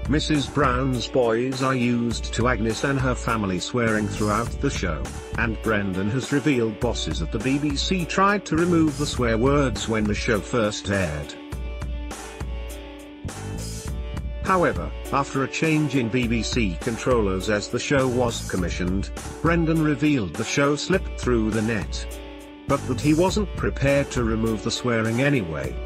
Mrs. Brown's boys are used to Agnes and her family swearing throughout the show, and Brendan has revealed bosses at the BBC tried to remove the swear words when the show first aired. However, after a change in BBC controllers as the show was commissioned, Brendan revealed the show slipped through the net, but that he wasn't prepared to remove the swearing anyway.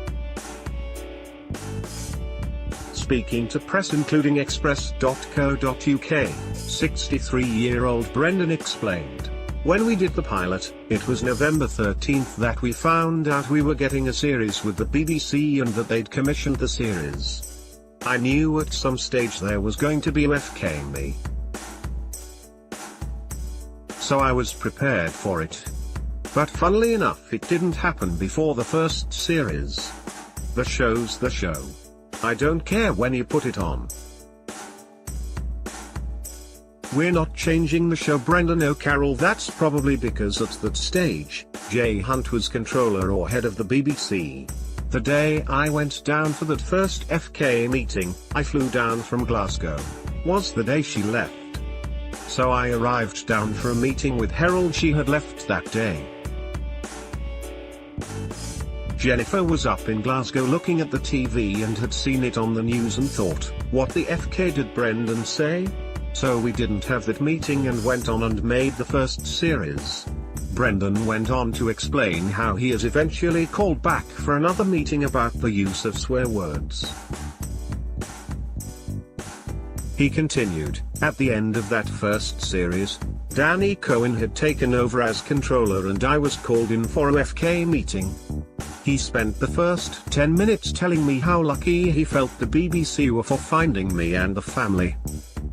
Speaking to press including express.co.uk, 63-year-old Brendan explained, "When we did the pilot, it was November 13th that we found out we were getting a series with the BBC and that they'd commissioned the series. I knew at some stage there was going to be FK me. So I was prepared for it. But funnily enough, it didn't happen before the first series. The show's the show. I don't care when you put it on. We're not changing the show, Brendan O'Carroll. That's probably because at that stage, Jay Hunt was controller or head of the BBC. The day I went down for that first FK meeting, I flew down from Glasgow, was the day she left. So I arrived down for a meeting with Harold. She had left that day. Jennifer was up in Glasgow looking at the TV and had seen it on the news and thought, what the FK did Brendan say? So we didn't have that meeting and went on and made the first series." Brendan went on to explain how he is eventually called back for another meeting about the use of swear words. He continued, "At the end of that first series, Danny Cohen had taken over as controller and I was called in for a FK meeting. He spent the first 10 minutes telling me how lucky he felt the BBC were for finding me and the family.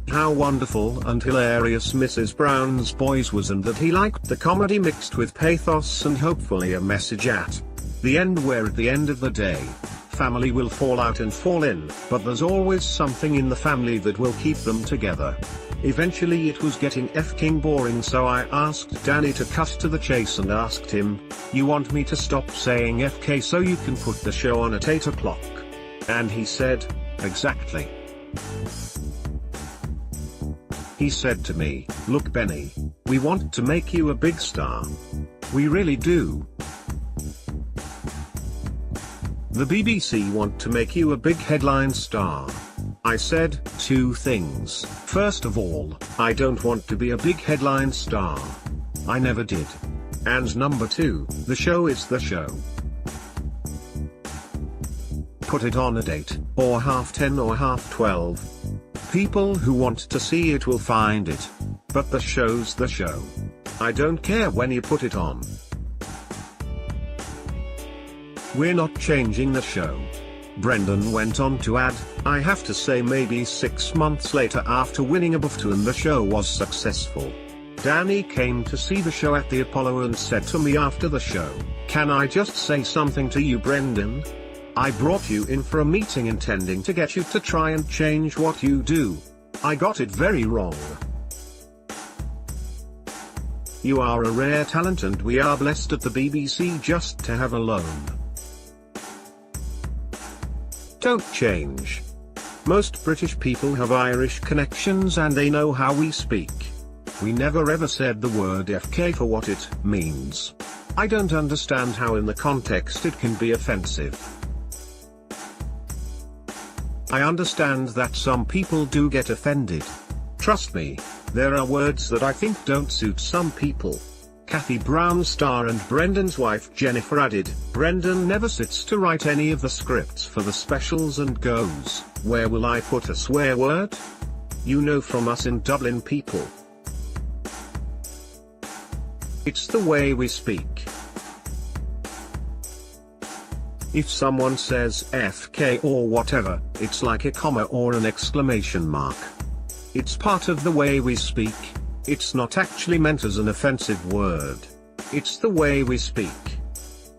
How wonderful and hilarious Mrs. Brown's boys was and that he liked the comedy mixed with pathos and hopefully a message at the end, where at the end of the day, family will fall out and fall in, but there's always something in the family that will keep them together. Eventually it was getting f-king boring, so I asked Danny to cut to the chase and asked him, you want me to stop saying FK so you can put the show on at 8 o'clock? And he said, exactly. He said to me, look Benny, we want to make you a big star. We really do. The BBC want to make you a big headline star. I said, two things. First of all, I don't want to be a big headline star. I never did. And number two, the show is the show. Put it on at 8, or 10:30 or 12:30. People who want to see it will find it. But the show's the show. I don't care when you put it on. We're not changing the show. Brendan went on to add, I have to say maybe 6 months later, after winning a BAFTA and the show was successful, Danny came to see the show at the Apollo and said to me after the show, can I just say something to you, Brendan? I brought you in for a meeting intending to get you to try and change what you do. I got it very wrong. You are a rare talent and we are blessed at the BBC just to have a loan. Don't change. Most British people have Irish connections and they know how we speak. We never ever said the word FK for what it means. I don't understand how in the context it can be offensive. I understand that some people do get offended. Trust me, there are words that I think don't suit some people. Kathy Brown Star and Brendan's wife Jennifer added, Brendan never sits to write any of the scripts for the specials and goes, where will I put a swear word? You know from us in Dublin people. It's the way we speak. If someone says FK or whatever, it's like a comma or an exclamation mark. It's part of the way we speak. It's not actually meant as an offensive word. It's the way we speak.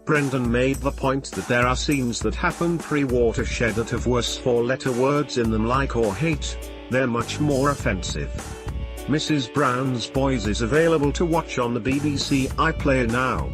Brendan made the point that there are scenes that happen pre-Watershed that have worse four-letter words in them like or hate. They're much more offensive. Mrs. Brown's Boys is available to watch on the BBC iPlayer now.